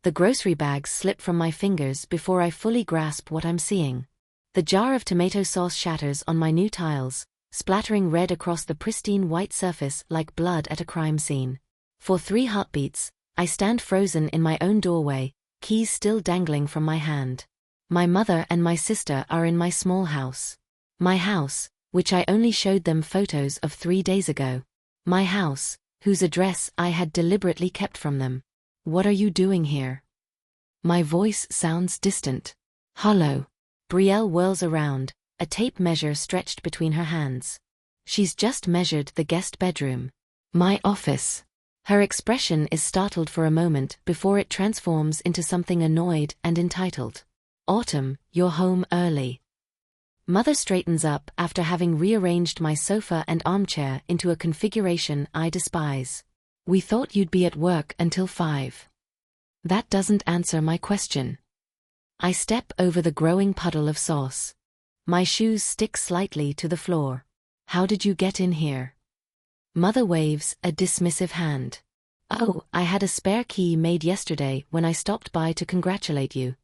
The grocery bags slip from my fingers before I fully grasp what I'm seeing. The jar of tomato sauce shatters on my new tiles, splattering red across the pristine white surface like blood at a crime scene. For 3 heartbeats, I stand frozen in my own doorway, keys still dangling from my hand. My mother and my sister are in my small house. My house, which I only showed them photos of 3 days ago. My house, whose address I had deliberately kept from them. What are you doing here? My voice sounds distant. Hollow. Brielle whirls around, a tape measure stretched between her hands. She's just measured the guest bedroom. My office. Her expression is startled for a moment before it transforms into something annoyed and entitled. Autumn, you're home early. Mother straightens up after having rearranged my sofa and armchair into a configuration I despise. We thought you'd be at work until 5. That doesn't answer my question. I step over the growing puddle of sauce. My shoes stick slightly to the floor. How did you get in here? Mother waves a dismissive hand. Oh, I had a spare key made yesterday when I stopped by to congratulate you.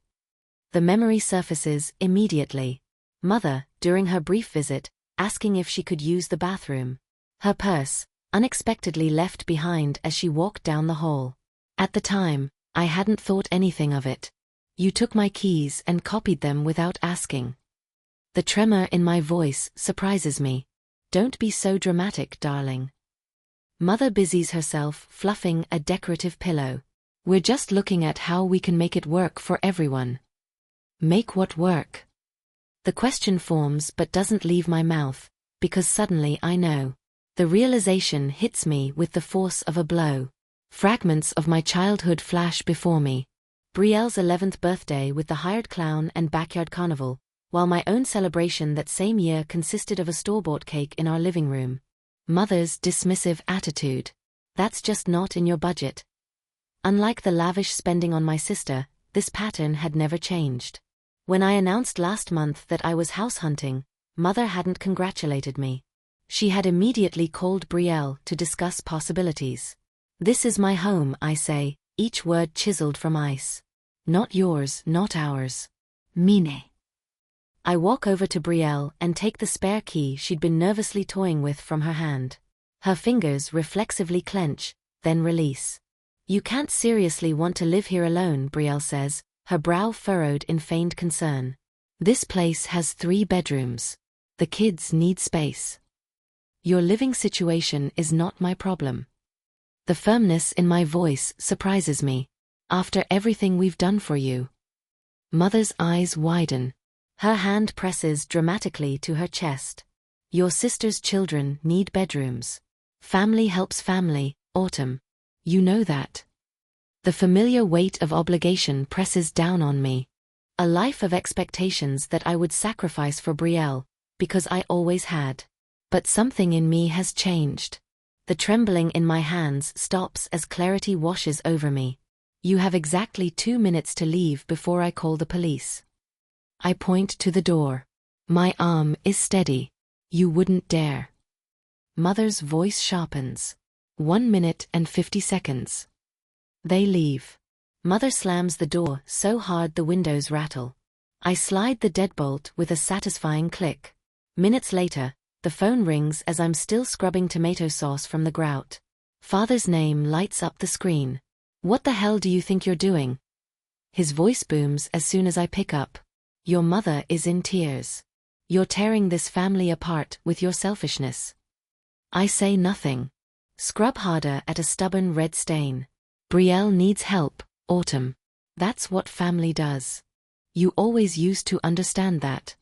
The memory surfaces immediately. Mother, during her brief visit, asking if she could use the bathroom. Her purse, unexpectedly left behind as she walked down the hall. At the time, I hadn't thought anything of it. You took my keys and copied them without asking. The tremor in my voice surprises me. Don't be so dramatic, darling. Mother busies herself fluffing a decorative pillow. We're just looking at how we can make it work for everyone. Make what work? The question forms but doesn't leave my mouth, because suddenly I know. The realization hits me with the force of a blow. Fragments of my childhood flash before me. Brielle's 11th birthday with the hired clown and backyard carnival, while my own celebration that same year consisted of a store-bought cake in our living room. Mother's dismissive attitude. That's just not in your budget. Unlike the lavish spending on my sister, this pattern had never changed. When I announced last month that I was house hunting, Mother hadn't congratulated me. She had immediately called Brielle to discuss possibilities. This is my home, I say, each word chiseled from ice. Not yours, not ours. Mine. I walk over to Brielle and take the spare key she'd been nervously toying with from her hand. Her fingers reflexively clench, then release. You can't seriously want to live here alone, Brielle says, her brow furrowed in feigned concern. This place has 3 bedrooms. The kids need space. Your living situation is not my problem. The firmness in my voice surprises me. After everything we've done for you. Mother's eyes widen. Her hand presses dramatically to her chest. Your sister's children need bedrooms. Family helps family, Autumn. You know that. The familiar weight of obligation presses down on me. A life of expectations that I would sacrifice for Brielle, because I always had. But something in me has changed. The trembling in my hands stops as clarity washes over me. You have exactly 2 minutes to leave before I call the police. I point to the door. My arm is steady. You wouldn't dare. Mother's voice sharpens. 1 minute and 50 seconds. They leave. Mother slams the door so hard the windows rattle. I slide the deadbolt with a satisfying click. Minutes later, the phone rings as I'm still scrubbing tomato sauce from the grout. Father's name lights up the screen. What the hell do you think you're doing? His voice booms as soon as I pick up. Your mother is in tears. You're tearing this family apart with your selfishness. I say nothing. Scrub harder at a stubborn red stain. Brielle needs help, Autumn. That's what family does. You always used to understand that.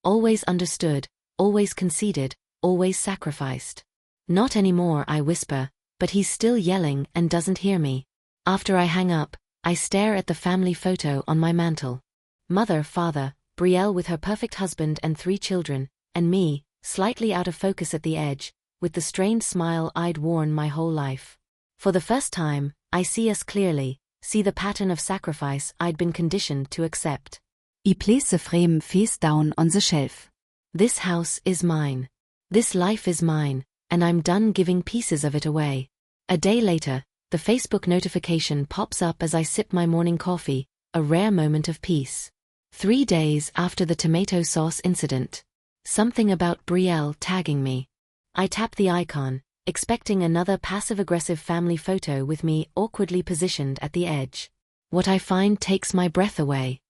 Always understood, always conceded, always sacrificed. Not anymore, I whisper, but he's still yelling and doesn't hear me. After I hang up, I stare at the family photo on my mantel. Mother, father, Brielle with her perfect husband and 3 children, and me, slightly out of focus at the edge, with the strained smile I'd worn my whole life. For the first time, I see us clearly, see the pattern of sacrifice I'd been conditioned to accept. I place the frame face down on the shelf. This house is mine. This life is mine, and I'm done giving pieces of it away. A day later, The Facebook notification pops up as I sip my morning coffee, a rare moment of peace. 3 days after the tomato sauce incident. Something about Brielle tagging me. I tap the icon, expecting another passive-aggressive family photo with me awkwardly positioned at the edge. What I find takes my breath away.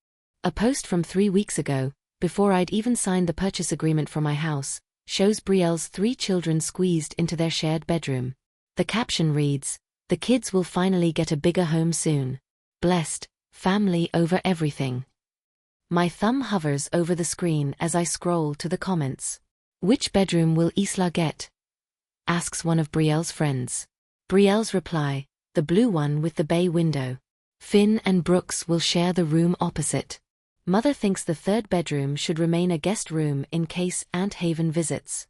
A post from 3 weeks ago, before I'd even signed the purchase agreement for my house, shows Brielle's 3 children squeezed into their shared bedroom. The caption reads, "The kids will finally get a bigger home soon. Blessed, family over everything." My thumb hovers over the screen as I scroll to the comments. "Which bedroom will Isla get?" asks one of Brielle's friends. Brielle's reply, "The blue one with the bay window. Finn and Brooks will share the room opposite." Mother thinks the 3rd bedroom should remain a guest room in case Aunt Haven visits.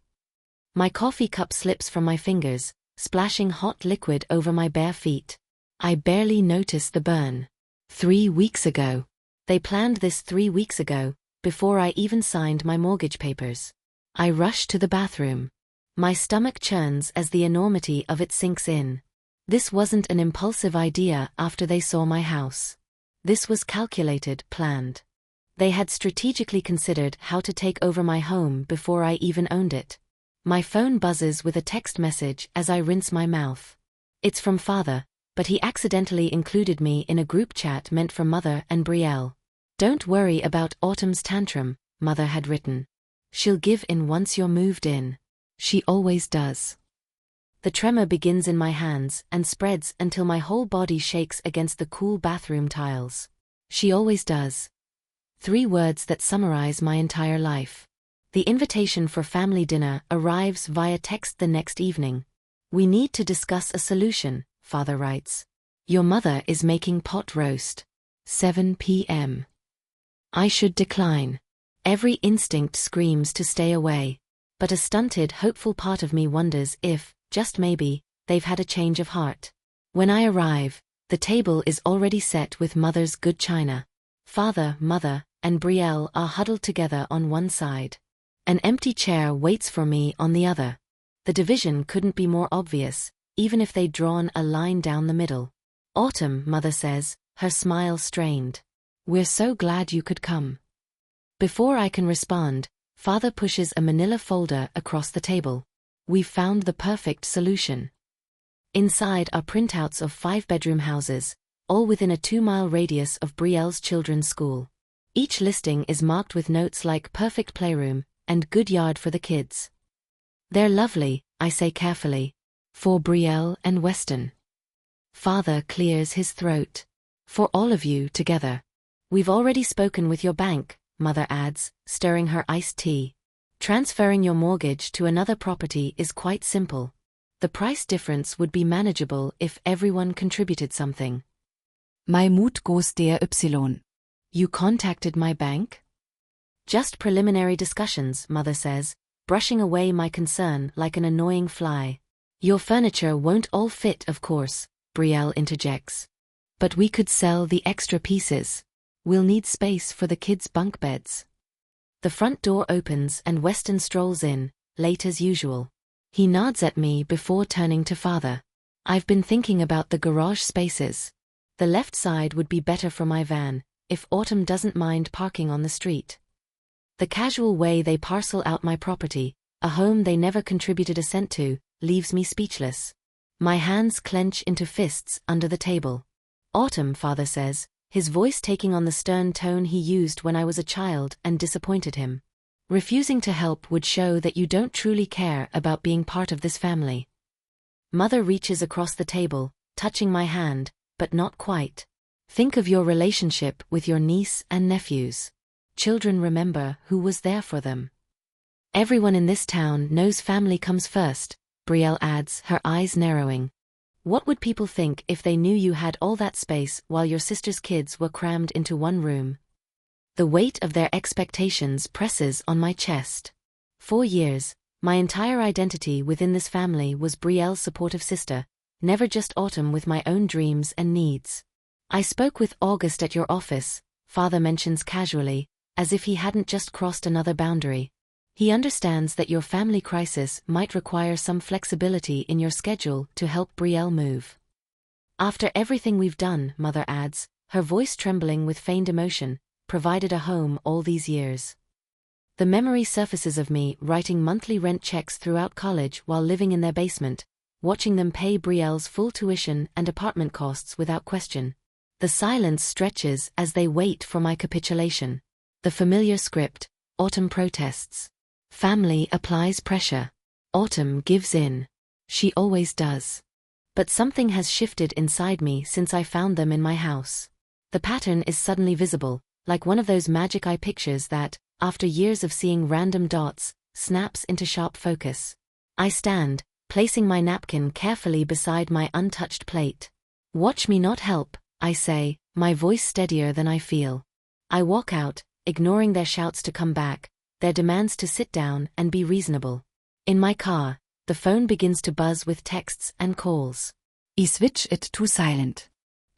My coffee cup slips from my fingers, splashing hot liquid over my bare feet. I barely notice the burn. 3 weeks ago. They planned this 3 weeks ago, before I even signed my mortgage papers. I rush to the bathroom. My stomach churns as the enormity of it sinks in. This wasn't an impulsive idea after they saw my house. This was calculated, planned. They had strategically considered how to take over my home before I even owned it. My phone buzzes with a text message as I rinse my mouth. It's from Father, but he accidentally included me in a group chat meant for Mother and Brielle. "Don't worry about Autumn's tantrum," Mother had written. "She'll give in once you're moved in. She always does." The tremor begins in my hands and spreads until my whole body shakes against the cool bathroom tiles. She always does. 3 words that summarize my entire life. The invitation for family dinner arrives via text the next evening. "We need to discuss a solution," Father writes. "Your mother is making pot roast. 7 p.m. I should decline. Every instinct screams to stay away. But a stunted, hopeful part of me wonders if, just maybe, they've had a change of heart. When I arrive, the table is already set with Mother's good china. Father, Mother, and Brielle are huddled together on one side. An empty chair waits for me on the other. The division couldn't be more obvious, even if they'd drawn a line down the middle. "Autumn," Mother says, her smile strained. "We're so glad you could come." Before I can respond, Father pushes a manila folder across the table. "We've found the perfect solution." Inside are printouts of 5-bedroom houses, all within a 2-mile radius of Brielle's children's school. Each listing is marked with notes like "perfect playroom" and "good yard for the kids." "They're lovely," I say carefully. "For Brielle and Weston." Father clears his throat. "For all of you together. We've already spoken with your bank," Mother adds, stirring her iced tea. "Transferring your mortgage to another property is quite simple. The price difference would be manageable if everyone contributed something." My Mut goes der Y. "You contacted my bank?" "Just preliminary discussions," Mother says, brushing away my concern like an annoying fly. "Your furniture won't all fit, of course," Brielle interjects. "But we could sell the extra pieces. We'll need space for the kids' bunk beds." The front door opens and Weston strolls in, late as usual. He nods at me before turning to Father. "I've been thinking about the garage spaces. The left side would be better for my van, if Autumn doesn't mind parking on the street." The casual way they parcel out my property, a home they never contributed a cent to, leaves me speechless. My hands clench into fists under the table. "Autumn," Father says, his voice taking on the stern tone he used when I was a child and disappointed him. "Refusing to help would show that you don't truly care about being part of this family." Mother reaches across the table, touching my hand, but not quite. "Think of your relationship with your niece and nephews. Children remember who was there for them. Everyone in this town knows family comes first," Brielle adds, her eyes narrowing. "What would people think if they knew you had all that space while your sister's kids were crammed into one room?" The weight of their expectations presses on my chest. 4 years, my entire identity within this family was Brielle's supportive sister, never just Autumn with my own dreams and needs. "I spoke with August at your office," Father mentions casually, as if he hadn't just crossed another boundary. "He understands that your family crisis might require some flexibility in your schedule to help Brielle move." After everything we've done, Mother adds, her voice trembling with feigned emotion, provided a home all these years. The memory surfaces of me writing monthly rent checks throughout college while living in their basement, watching them pay Brielle's full tuition and apartment costs without question. The silence stretches as they wait for my capitulation. The familiar script: Autumn protests. Family applies pressure. Autumn gives in. She always does. But something has shifted inside me since I found them in my house. The pattern is suddenly visible, like one of those magic eye pictures that, after years of seeing random dots, snaps into sharp focus. I stand, placing my napkin carefully beside my untouched plate. "Watch me not help," I say, my voice steadier than I feel. I walk out, ignoring their shouts to come back, their demands to sit down and be reasonable. In my car, the phone begins to buzz with texts and calls. I switch it to silent.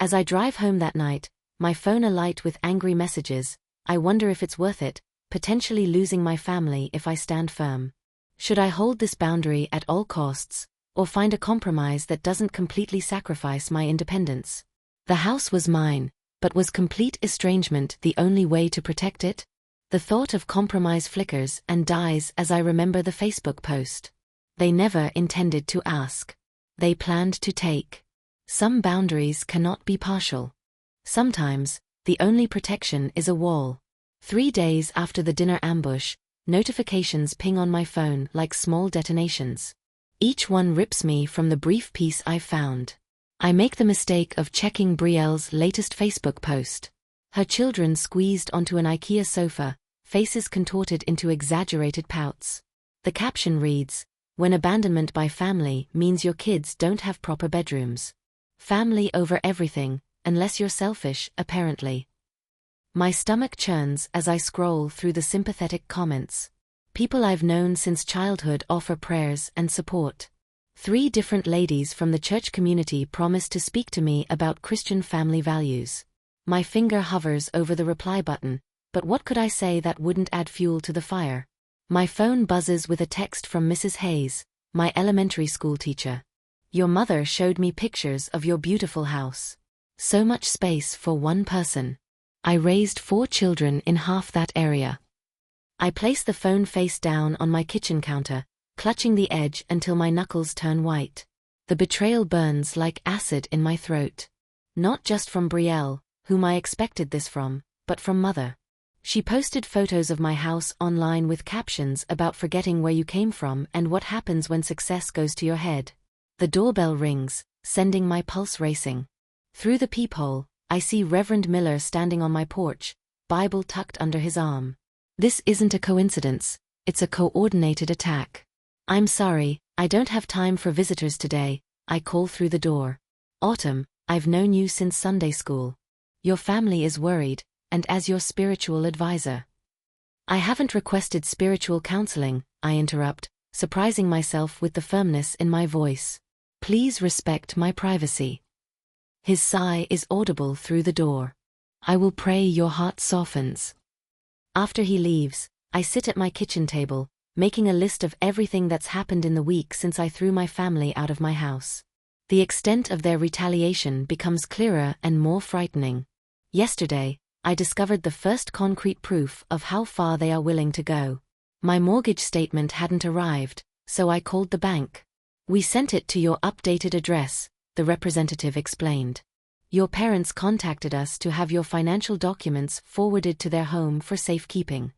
As I drive home that night, my phone alight with angry messages, I wonder if it's worth it, potentially losing my family if I stand firm. Should I hold this boundary at all costs, or find a compromise that doesn't completely sacrifice my independence? The house was mine, but was complete estrangement the only way to protect it? The thought of compromise flickers and dies as I remember the Facebook post. They never intended to ask. They planned to take. Some boundaries cannot be partial. Sometimes, the only protection is a wall. 3 days after the dinner ambush, notifications ping on my phone like small detonations. Each one rips me from the brief peace I found. I make the mistake of checking Brielle's latest Facebook post. Her children squeezed onto an IKEA sofa, faces contorted into exaggerated pouts. The caption reads, "When abandonment by family means your kids don't have proper bedrooms. Family over everything, unless you're selfish, apparently." My stomach churns as I scroll through the sympathetic comments. People I've known since childhood offer prayers and support. 3 different ladies from the church community promise to speak to me about Christian family values. My finger hovers over the reply button, but what could I say that wouldn't add fuel to the fire? My phone buzzes with a text from Mrs. Hayes, my elementary school teacher. "Your mother showed me pictures of your beautiful house. So much space for one person. I raised 4 children in half that area." I place the phone face down on my kitchen counter, clutching the edge until my knuckles turn white. The betrayal burns like acid in my throat. Not just from Brielle, whom I expected this from, but from Mother. She posted photos of my house online with captions about forgetting where you came from and what happens when success goes to your head. The doorbell rings, sending my pulse racing. Through the peephole, I see Reverend Miller standing on my porch, Bible tucked under his arm. This isn't a coincidence, it's a coordinated attack. "I'm sorry, I don't have time for visitors today," I call through the door. "Autumn, I've known you since Sunday school. Your family is worried, and as your spiritual advisor." "I haven't requested spiritual counseling," I interrupt, surprising myself with the firmness in my voice. "Please respect my privacy." His sigh is audible through the door. "I will pray your heart softens." After he leaves, I sit at my kitchen table, making a list of everything that's happened in the week since I threw my family out of my house. The extent of their retaliation becomes clearer and more frightening. Yesterday, I discovered the first concrete proof of how far they are willing to go. My mortgage statement hadn't arrived, so I called the bank. "We sent it to your updated address," the representative explained. "Your parents contacted us to have your financial documents forwarded to their home for safekeeping."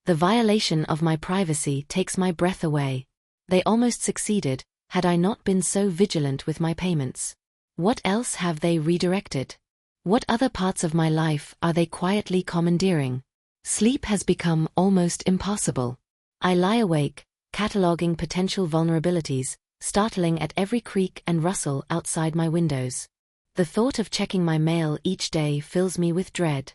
The violation of my privacy takes my breath away. They almost succeeded, had I not been so vigilant with my payments. What else have they redirected? What other parts of my life are they quietly commandeering? Sleep has become almost impossible. I lie awake, cataloging potential vulnerabilities, startling at every creak and rustle outside my windows. The thought of checking my mail each day fills me with dread.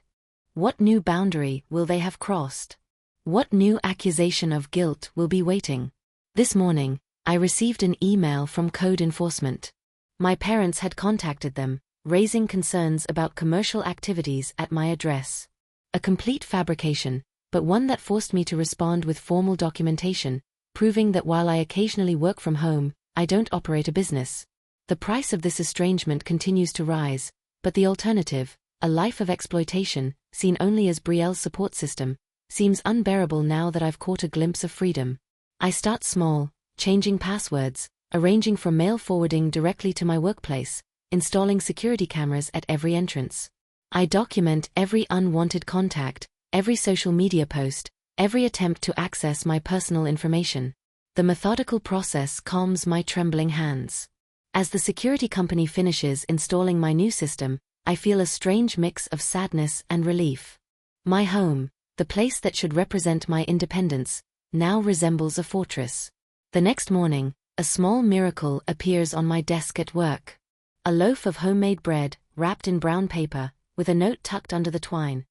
What new boundary will they have crossed? What new accusation of guilt will be waiting? This morning, I received an email from code enforcement. My parents had contacted them, raising concerns about commercial activities at my address. A complete fabrication, but one that forced me to respond with formal documentation, proving that while I occasionally work from home, I don't operate a business. The price of this estrangement continues to rise, but the alternative, a life of exploitation, seen only as Brielle's support system, seems unbearable now that I've caught a glimpse of freedom. I start small, changing passwords, arranging for mail forwarding directly to my workplace, installing security cameras at every entrance. I document every unwanted contact, every social media post, every attempt to access my personal information. The methodical process calms my trembling hands. As the security company finishes installing my new system, I feel a strange mix of sadness and relief. My home, the place that should represent my independence, now resembles a fortress. The next morning, a small miracle appears on my desk at work. A loaf of homemade bread, wrapped in brown paper, with a note tucked under the twine.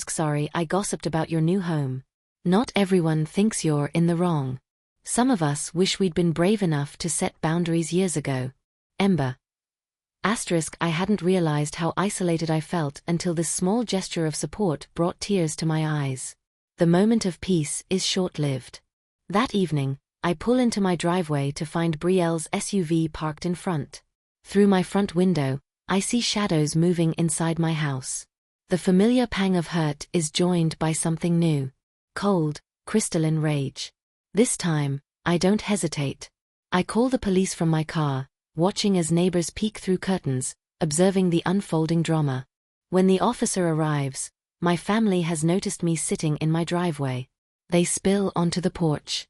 Sorry I gossiped about your new home. Not everyone thinks you're in the wrong. Some of us wish we'd been brave enough to set boundaries years ago. Ember. I hadn't realized how isolated I felt until this small gesture of support brought tears to my eyes. The moment of peace is short-lived. That evening, I pull into my driveway to find Brielle's SUV parked in front. Through my front window, I see shadows moving inside my house. The familiar pang of hurt is joined by something new. Cold, crystalline rage. This time, I don't hesitate. I call the police from my car, watching as neighbors peek through curtains, observing the unfolding drama. When the officer arrives, my family has noticed me sitting in my driveway. They spill onto the porch.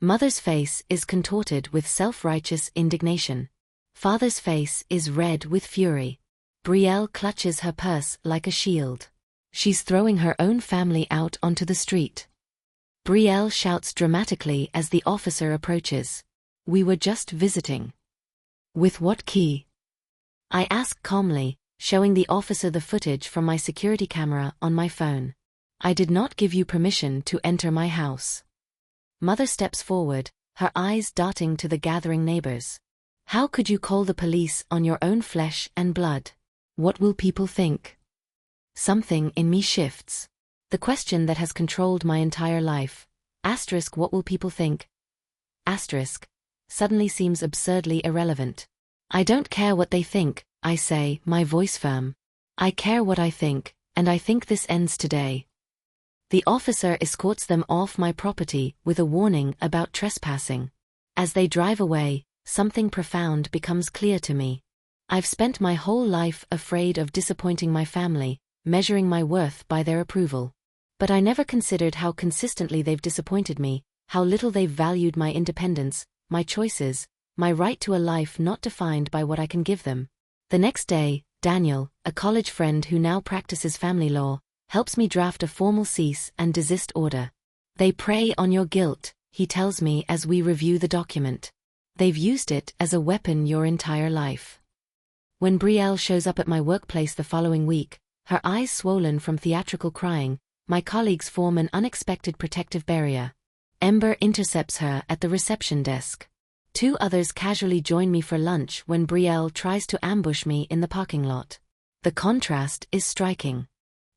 Mother's face is contorted with self-righteous indignation. Father's face is red with fury. Brielle clutches her purse like a shield. She's throwing her own family out onto the street. Brielle shouts dramatically as the officer approaches. "We were just visiting." "With what key?" I ask calmly, showing the officer the footage from my security camera on my phone. "I did not give you permission to enter my house." Mother steps forward, her eyes darting to the gathering neighbors. "How could you call the police on your own flesh and blood? What will people think?" Something in me shifts. The question that has controlled my entire life, what will people think? Suddenly seems absurdly irrelevant. "I don't care what they think," I say, my voice firm. "I care what I think, and I think this ends today." The officer escorts them off my property with a warning about trespassing. As they drive away, something profound becomes clear to me. I've spent my whole life afraid of disappointing my family, measuring my worth by their approval. But I never considered how consistently they've disappointed me, how little they've valued my independence, my choices, my right to a life not defined by what I can give them. The next day, Daniel, a college friend who now practices family law, helps me draft a formal cease and desist order. "They prey on your guilt," he tells me as we review the document. "They've used it as a weapon your entire life." When Brielle shows up at my workplace the following week, her eyes swollen from theatrical crying, my colleagues form an unexpected protective barrier. Ember intercepts her at the reception desk. 2 others casually join me for lunch when Brielle tries to ambush me in the parking lot. The contrast is striking.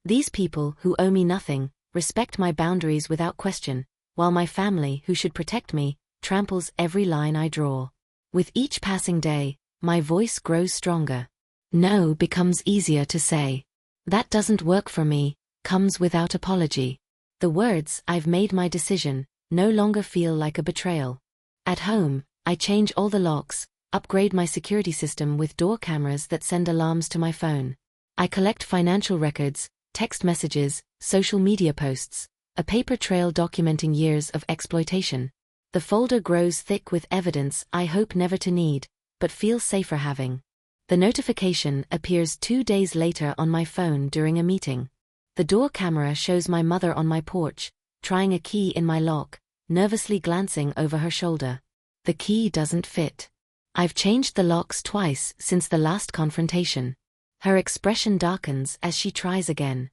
These people who owe me nothing, respect my boundaries without question, while my family, who should protect me, tramples every line I draw. With each passing day, my voice grows stronger. No becomes easier to say. That doesn't work for me, comes without apology. The words, "I've made my decision," no longer feel like a betrayal. At home, I change all the locks, upgrade my security system with door cameras that send alarms to my phone. I collect financial records, text messages, social media posts, a paper trail documenting years of exploitation. The folder grows thick with evidence I hope never to need, but feel safer having. The notification appears 2 days later on my phone during a meeting. The door camera shows my mother on my porch, trying a key in my lock, nervously glancing over her shoulder. The key doesn't fit. I've changed the locks twice since the last confrontation. Her expression darkens as she tries again.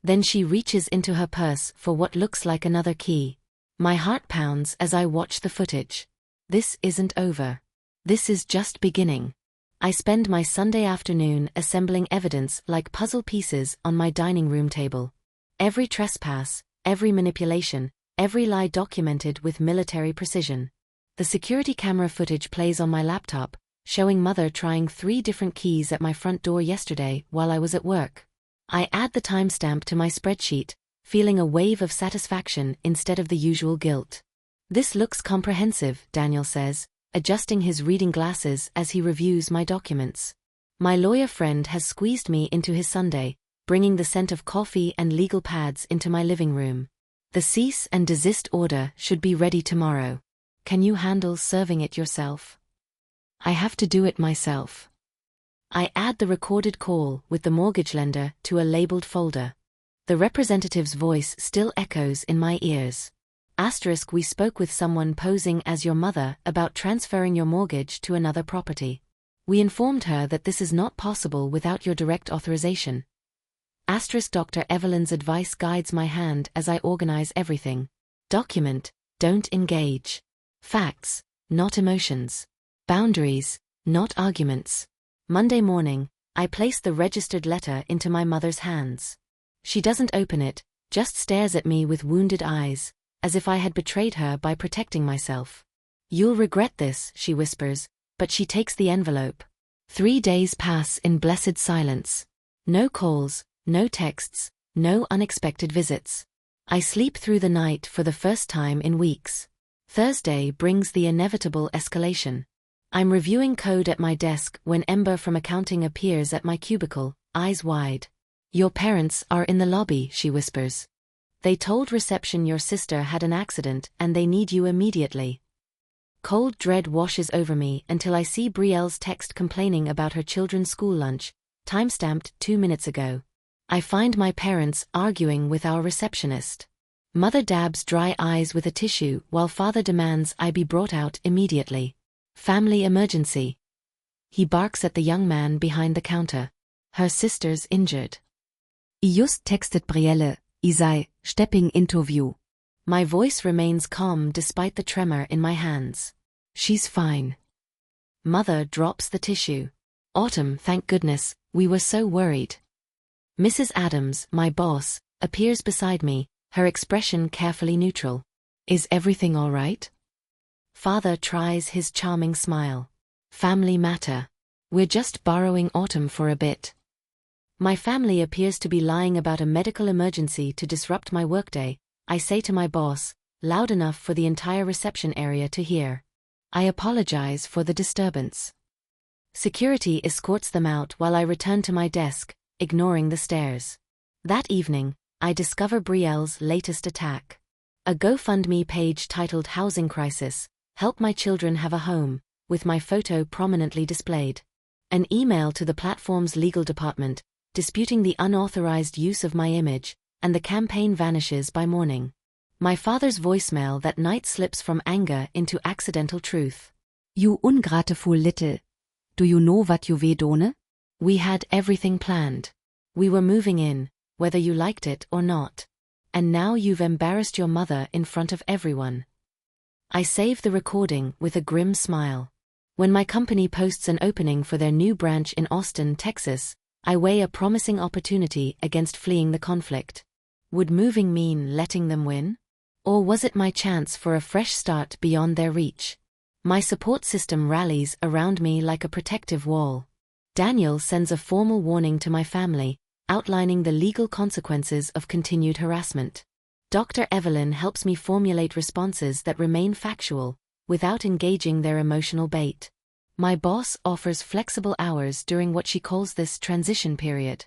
Then she reaches into her purse for what looks like another key. My heart pounds as I watch the footage. This isn't over. This is just beginning. I spend my Sunday afternoon assembling evidence like puzzle pieces on my dining room table. Every trespass, every manipulation, every lie documented with military precision. The security camera footage plays on my laptop, showing mother trying 3 different keys at my front door yesterday while I was at work. I add the timestamp to my spreadsheet, feeling a wave of satisfaction instead of the usual guilt. This looks comprehensive, Daniel says, adjusting his reading glasses as he reviews my documents. My lawyer friend has squeezed me into his Sunday, bringing the scent of coffee and legal pads into my living room. The cease and desist order should be ready tomorrow. Can you handle serving it yourself? I have to do it myself. I add the recorded call with the mortgage lender to a labeled folder. The representative's voice still echoes in my ears. * We spoke with someone posing as your mother about transferring your mortgage to another property. We informed her that this is not possible without your direct authorization. * Dr. Evelyn's advice guides my hand as I organize everything. Document, don't engage. Facts, not emotions. Boundaries, not arguments. Monday morning, I place the registered letter into my mother's hands. She doesn't open it, just stares at me with wounded eyes, as if I had betrayed her by protecting myself. You'll regret this, she whispers, but she takes the envelope. 3 days pass in blessed silence. No calls, no texts, no unexpected visits. I sleep through the night for the first time in weeks. Thursday brings the inevitable escalation. I'm reviewing code at my desk when Ember from accounting appears at my cubicle, eyes wide. Your parents are in the lobby, she whispers. They told reception your sister had an accident and they need you immediately. Cold dread washes over me until I see Brielle's text complaining about her children's school lunch, timestamped 2 minutes ago. I find my parents arguing with our receptionist. Mother dabs dry eyes with a tissue while father demands I be brought out immediately. Family emergency. He barks at the young man behind the counter. Her sister's injured. I just texted Brielle, I sei, stepping into view. My voice remains calm despite the tremor in my hands. She's fine. Mother drops the tissue. Autumn, thank goodness, we were so worried. Mrs. Adams, my boss, appears beside me, her expression carefully neutral. Is everything all right? Father tries his charming smile. Family matter. We're just borrowing Autumn for a bit. My family appears to be lying about a medical emergency to disrupt my workday, I say to my boss, loud enough for the entire reception area to hear. I apologize for the disturbance. Security escorts them out while I return to my desk, ignoring the stares. That evening, I discover Brielle's latest attack. A GoFundMe page titled Housing Crisis, Help My Children Have a Home, with my photo prominently displayed. An email to the platform's legal department, disputing the unauthorized use of my image, and the campaign vanishes by morning. My father's voicemail that night slips from anger into accidental truth. You ungrateful little. Do you know what you we done? We had everything planned. We were moving in, whether you liked it or not. And now you've embarrassed your mother in front of everyone. I save the recording with a grim smile. When my company posts an opening for their new branch in Austin, Texas, I weigh a promising opportunity against fleeing the conflict. Would moving mean letting them win? Or was it my chance for a fresh start beyond their reach? My support system rallies around me like a protective wall. Daniel sends a formal warning to my family, outlining the legal consequences of continued harassment. Dr. Evelyn helps me formulate responses that remain factual, without engaging their emotional bait. My boss offers flexible hours during what she calls this transition period.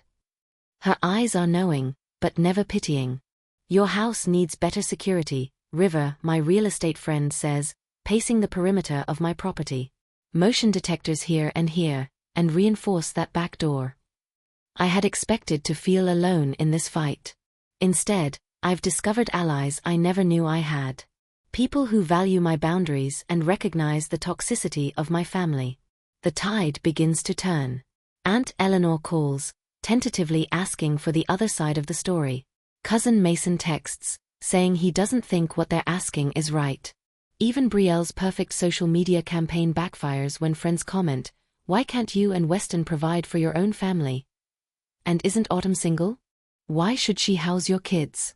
Her eyes are knowing, but never pitying. Your house needs better security, River, my real estate friend says, pacing the perimeter of my property. Motion detectors here, and reinforce that back door. I had expected to feel alone in this fight. Instead, I've discovered allies I never knew I had. People who value my boundaries and recognize the toxicity of my family. The tide begins to turn. Aunt Eleanor calls, tentatively asking for the other side of the story. Cousin Mason texts, saying he doesn't think what they're asking is right. Even Brielle's perfect social media campaign backfires when friends comment, "Why can't you and Weston provide for your own family? And isn't Autumn single? Why should she house your kids?"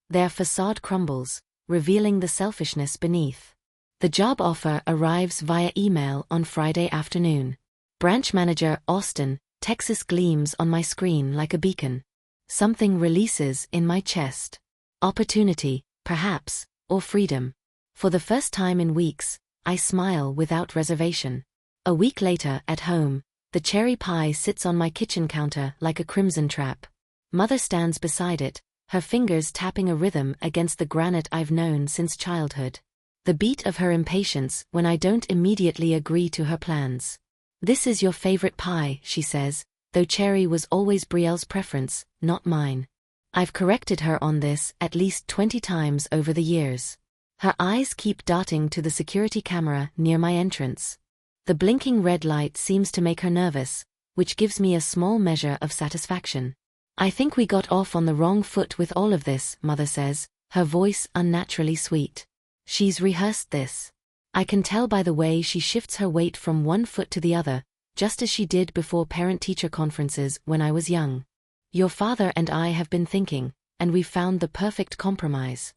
Their facade crumbles, revealing the selfishness beneath. The job offer arrives via email on Friday afternoon. Branch Manager, Austin, Texas gleams on my screen like a beacon. Something releases in my chest. Opportunity, perhaps, or freedom. For the first time in weeks, I smile without reservation. A week later, at home, the cherry pie sits on my kitchen counter like a crimson trap. Mother stands beside it, her fingers tapping a rhythm against the granite I've known since childhood. The beat of her impatience when I don't immediately agree to her plans. "This is your favorite pie," she says, though cherry was always Brielle's preference, not mine. I've corrected her on this at least 20 times over the years. Her eyes keep darting to the security camera near my entrance. The blinking red light seems to make her nervous, which gives me a small measure of satisfaction. "I think we got off on the wrong foot with all of this," Mother says, her voice unnaturally sweet. She's rehearsed this. I can tell by the way she shifts her weight from one foot to the other, just as she did before parent-teacher conferences when I was young. "Your father and I have been thinking, and we've found the perfect compromise."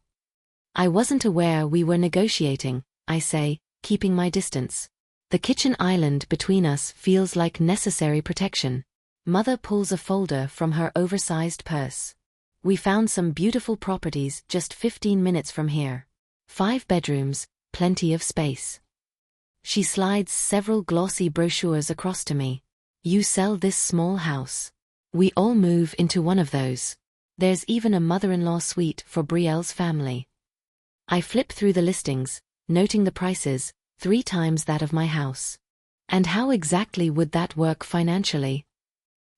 "I wasn't aware we were negotiating," I say, keeping my distance. The kitchen island between us feels like necessary protection. Mother pulls a folder from her oversized purse. "We found some beautiful properties just 15 minutes from here. 5 bedrooms, plenty of space." She slides several glossy brochures across to me. "You sell this small house. We all move into one of those. There's even a mother-in-law suite for Brielle's family." I flip through the listings, noting the prices, 3 times that of my house. "And how exactly would that work financially?"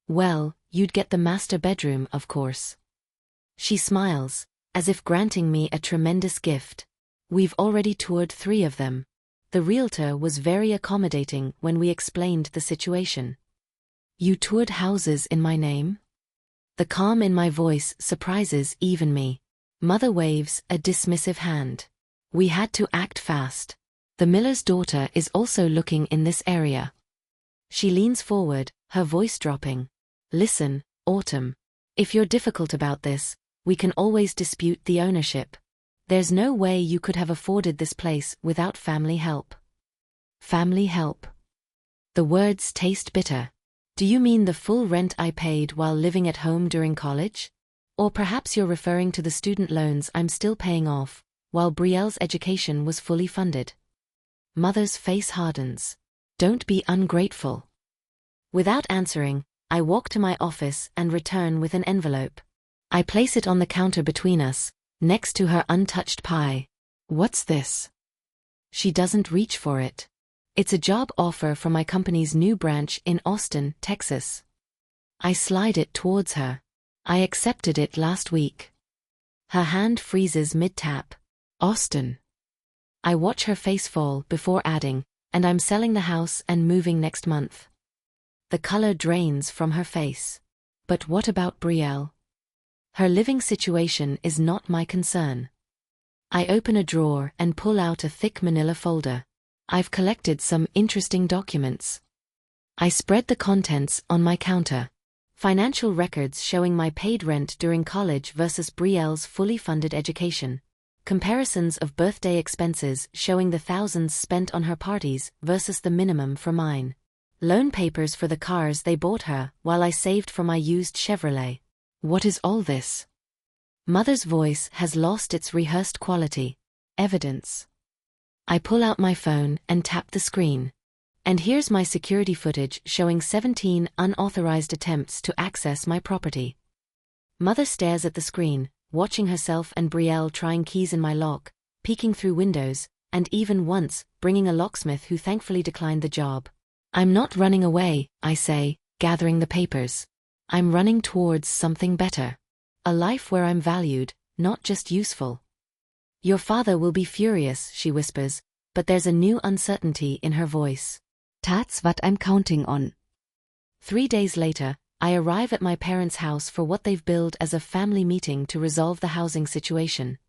"Well, you'd get the master bedroom, of course." She smiles, as if granting me a tremendous gift. "We've already toured 3 of them." The realtor was very accommodating when we explained the situation. "You toured houses in my name?" The calm in my voice surprises even me. Mother waves a dismissive hand. "We had to act fast. The miller's daughter is also looking in this area." She leans forward, her voice dropping. "Listen, Autumn. If you're difficult about this, we can always dispute the ownership. There's no way you could have afforded this place without family help." Family help. The words taste bitter. Do you mean the full rent I paid while living at home during college? Or perhaps you're referring to the student loans I'm still paying off, while Brielle's education was fully funded. Mother's face hardens. "Don't be ungrateful." Without answering, I walk to my office and return with an envelope. I place it on the counter between us, next to her untouched pie. "What's this?" She doesn't reach for it. It's a job offer from my company's new branch in Austin, Texas. I slide it towards her. "I accepted it last week." Her hand freezes mid-tap. "Austin." I watch her face fall before adding, "And I'm selling the house and moving next month." The color drains from her face. "But what about Brielle?" "Her living situation is not my concern." I open a drawer and pull out a thick manila folder. I've collected some interesting documents. I spread the contents on my counter. Financial records showing my paid rent during college versus Brielle's fully funded education. Comparisons of birthday expenses showing the thousands spent on her parties versus the minimum for mine. Loan papers for the cars they bought her while I saved for my used Chevrolet. What is all this? Mother's voice has lost its rehearsed quality. Evidence. I pull out my phone and tap the screen. And here's my security footage showing 17 unauthorized attempts to access my property. Mother stares at the screen, watching herself and Brielle trying keys in my lock, peeking through windows, and even once, bringing a locksmith who thankfully declined the job. "I'm not running away," I say, gathering the papers. "I'm running towards something better. A life where I'm valued, not just useful." "Your father will be furious," she whispers, but there's a new uncertainty in her voice. That's what I'm counting on. 3 days later, I arrive at my parents' house for what they've billed as a family meeting to resolve the housing situation.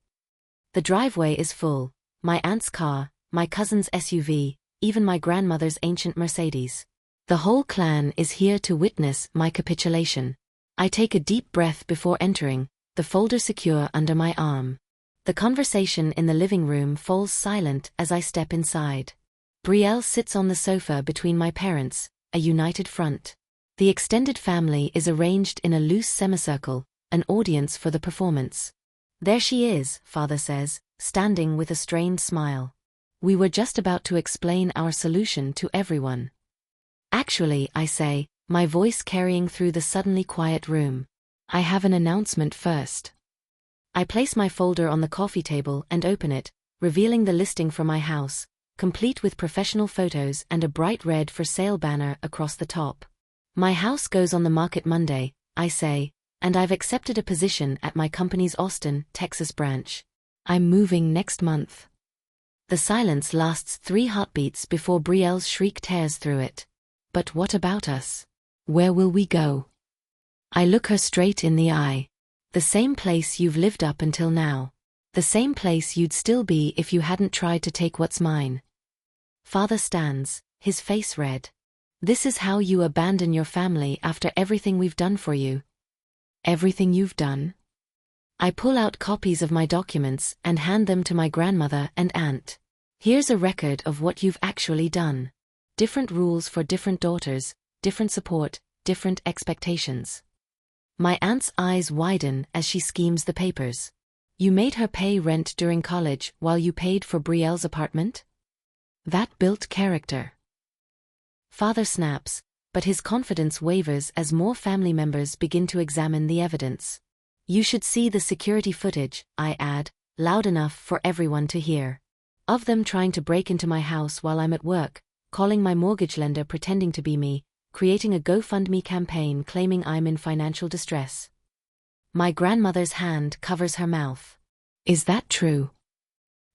The driveway is full. My aunt's car, my cousin's SUV, even my grandmother's ancient Mercedes. The whole clan is here to witness my capitulation. I take a deep breath before entering, the folder secure under my arm. The conversation in the living room falls silent as I step inside. Brielle sits on the sofa between my parents, a united front. The extended family is arranged in a loose semicircle, an audience for the performance. There she is, Father says, standing with a strained smile. We were just about to explain our solution to everyone. Actually, I say, my voice carrying through the suddenly quiet room. I have an announcement first. I place my folder on the coffee table and open it, revealing the listing for my house, complete with professional photos and a bright red for sale banner across the top. My house goes on the market Monday, I say, and I've accepted a position at my company's Austin, Texas branch. I'm moving next month. The silence lasts 3 heartbeats before Brielle's shriek tears through it. But what about us? Where will we go? I look her straight in the eye. The same place you've lived up until now. The same place you'd still be if you hadn't tried to take what's mine. Father stands, his face red. This is how you abandon your family after everything we've done for you. Everything you've done? I pull out copies of my documents and hand them to my grandmother and aunt. Here's a record of what you've actually done. Different rules for different daughters, different support, different expectations. My aunt's eyes widen as she schemes the papers. You made her pay rent during college while you paid for Brielle's apartment? That built character. Father snaps, but his confidence wavers as more family members begin to examine the evidence. You should see the security footage, I add, loud enough for everyone to hear. Of them trying to break into my house while I'm at work, calling my mortgage lender pretending to be me, creating a GoFundMe campaign claiming I'm in financial distress. My grandmother's hand covers her mouth. Is that true?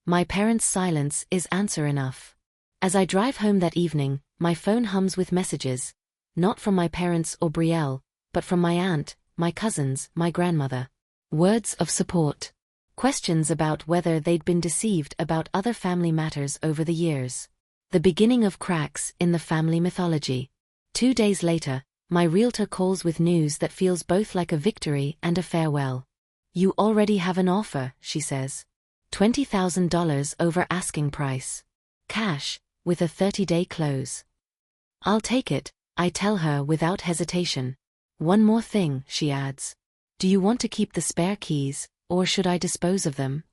My parents' silence is answer enough. As I drive home that evening, my phone hums with messages, not from my parents or Brielle, but from my aunt, my cousins, my grandmother. Words of support. Questions about whether they'd been deceived about other family matters over the years. The beginning of cracks in the family mythology. 2 days later, my realtor calls with news that feels both like a victory and a farewell. You already have an offer, she says. $20,000 over asking price. Cash, with a 30-day close. I'll take it, I tell her without hesitation. One more thing, she adds. Do you want to keep the spare keys, or should I dispose of them?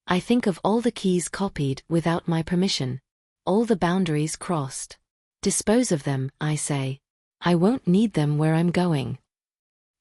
I think of all the keys copied without my permission. All the boundaries crossed. Dispose of them, I say. I won't need them where I'm going.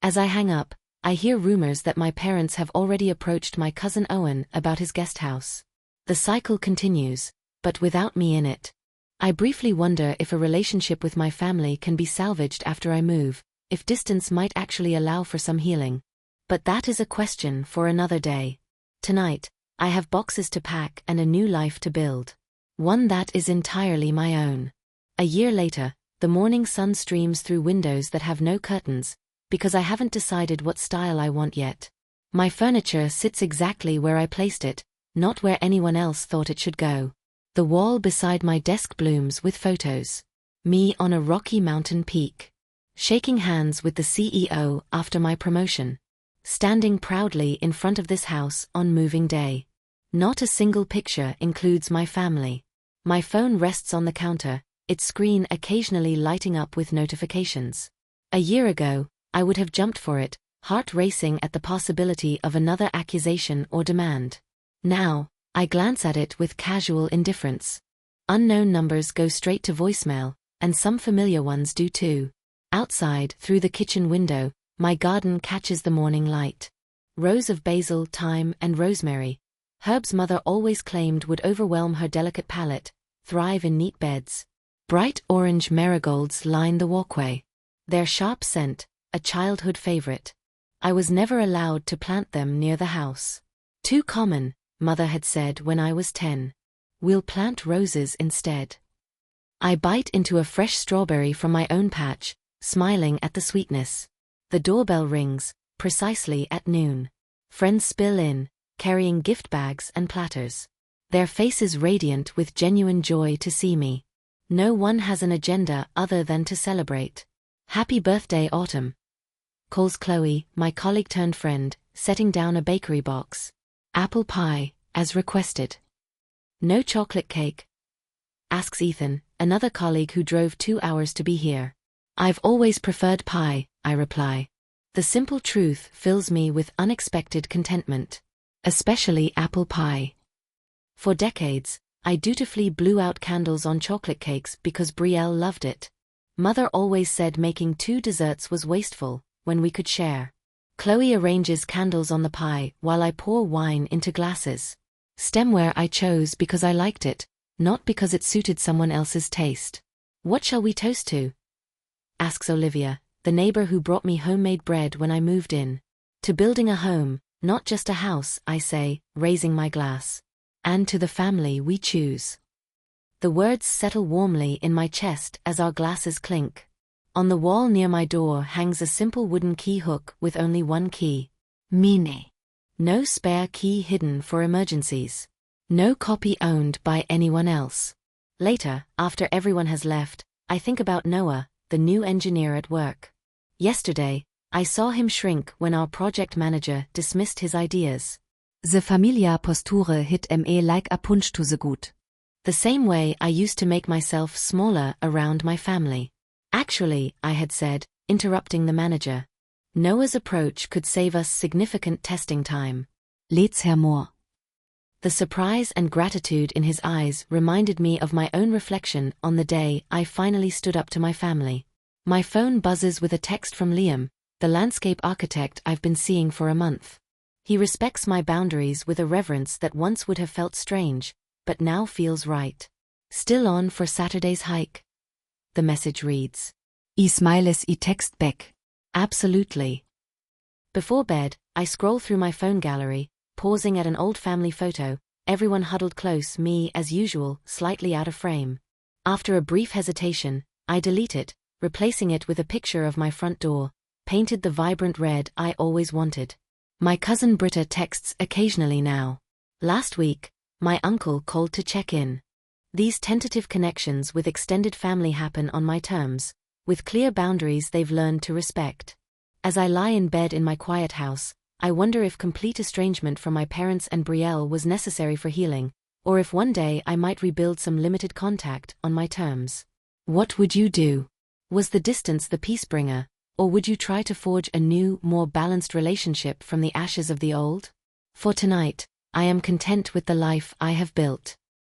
As I hang up, I hear rumors that my parents have already approached my cousin Owen about his guest house. The cycle continues, but without me in it. I briefly wonder if a relationship with my family can be salvaged after I move, if distance might actually allow for some healing. But that is a question for another day. Tonight, I have boxes to pack and a new life to build. One that is entirely my own. A year later, the morning sun streams through windows that have no curtains, because I haven't decided what style I want yet. My furniture sits exactly where I placed it, not where anyone else thought it should go. The wall beside my desk blooms with photos. Me on a rocky mountain peak. Shaking hands with the CEO after my promotion. Standing proudly in front of this house on moving day. Not a single picture includes my family. My phone rests on the counter, its screen occasionally lighting up with notifications. A year ago, I would have jumped for it, heart racing at the possibility of another accusation or demand. Now, I glance at it with casual indifference. Unknown numbers go straight to voicemail, and some familiar ones do too. Outside, through the kitchen window, my garden catches the morning light. Rows of basil, thyme, and rosemary. Herbs mother always claimed would overwhelm her delicate palate, thrive in neat beds. Bright orange marigolds line the walkway. Their sharp scent, a childhood favorite. I was never allowed to plant them near the house. Too common, mother had said when I was 10. We'll plant roses instead. I bite into a fresh strawberry from my own patch, smiling at the sweetness. The doorbell rings, precisely at noon. Friends spill in, carrying gift bags and platters. Their faces radiant with genuine joy to see me. No one has an agenda other than to celebrate. Happy birthday, Autumn, calls Chloe, my colleague turned friend, setting down a bakery box. Apple pie, as requested. No chocolate cake? Asks Ethan, another colleague who drove 2 hours to be here. I've always preferred pie, I reply. The simple truth fills me with unexpected contentment. Especially apple pie. For decades, I dutifully blew out candles on chocolate cakes because Brielle loved it. Mother always said making 2 desserts was wasteful, when we could share. Chloe arranges candles on the pie while I pour wine into glasses. Stemware I chose because I liked it, not because it suited someone else's taste. What shall we toast to? Asks Olivia, the neighbor who brought me homemade bread when I moved in. To building a home, not just a house, I say, raising my glass. And to the family we choose. The words settle warmly in my chest as our glasses clink. On the wall near my door hangs a simple wooden key hook with only one key. Mine. No spare key hidden for emergencies. No copy owned by anyone else. Later, after everyone has left, I think about Noah, the new engineer at work. Yesterday, I saw him shrink when our project manager dismissed his ideas. The familia posture hit me like a punch to the gut. The same way I used to make myself smaller around my family. Actually, I had said, interrupting the manager. Noah's approach could save us significant testing time. Let's hear more. The surprise and gratitude in his eyes reminded me of my own reflection on the day I finally stood up to my family. My phone buzzes with a text from Liam, the landscape architect I've been seeing for a month. He respects my boundaries with a reverence that once would have felt strange, but now feels right. Still on for Saturday's hike? The message reads. I smiles I text back. Absolutely. Before bed, I scroll through my phone gallery, pausing at an old family photo, everyone huddled close, me as usual, slightly out of frame. After a brief hesitation, I delete it, replacing it with a picture of my front door, painted the vibrant red I always wanted. My cousin Britta texts occasionally now. Last week, my uncle called to check in. These tentative connections with extended family happen on my terms, with clear boundaries they've learned to respect. As I lie in bed in my quiet house, I wonder if complete estrangement from my parents and Brielle was necessary for healing, or if one day I might rebuild some limited contact on my terms. What would you do? Was the distance the peace bringer, or would you try to forge a new, more balanced relationship from the ashes of the old? For tonight, I am content with the life I have built.